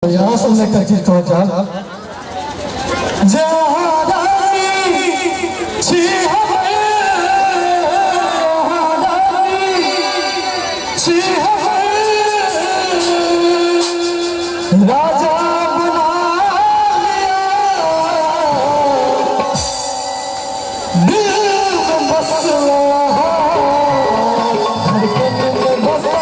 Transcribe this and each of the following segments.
यहाँ से लेकर चीज पहुंचा राजा बना दिल में बसला धड़कन में बसा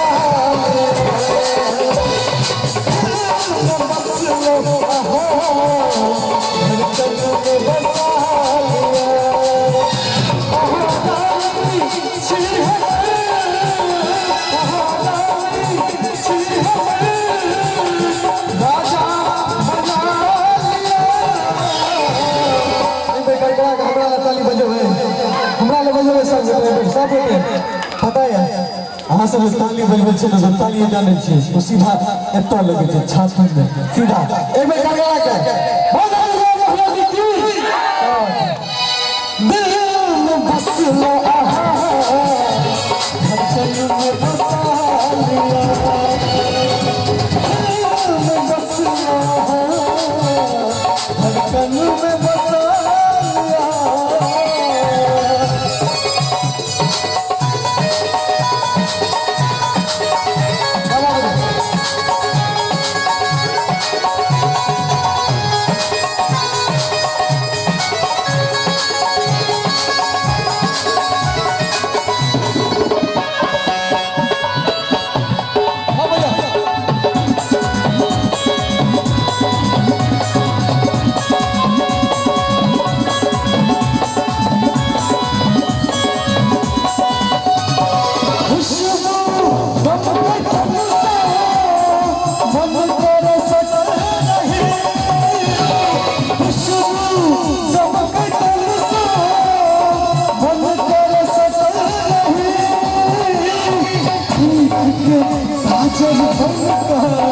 पता है अहाँ सब ताली बजबै छै न ताली जानै छियै तो सीधा एतऽ लगै छै छाती में सीधा एक बेर गड़गड़ा के दिल में बसलो धड़कन में बसा लिया दिल में बसलो धड़कन में बसा लिया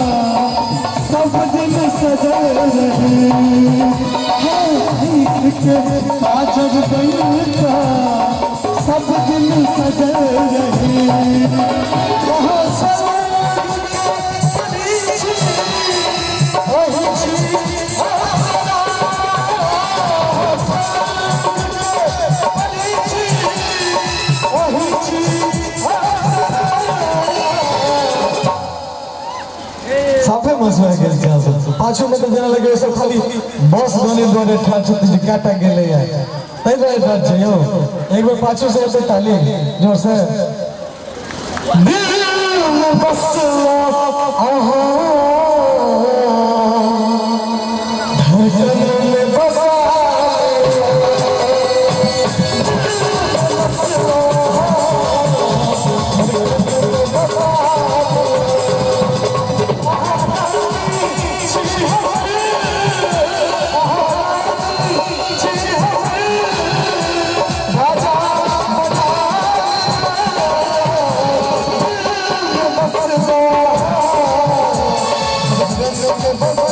सब दिन सजा रहे काजब बनता सब दिन सजा रहे साफे मस हो गेल छै सब पाछू में तो जेना लगे सब खाली बस दोने ठाठ जे काटा गेले है तै दुआरे ठाठ छै यौ एक बेर पाछू से ऐसे ताली जोर से दिल में बसला आहा धड़कन में बसा Bye.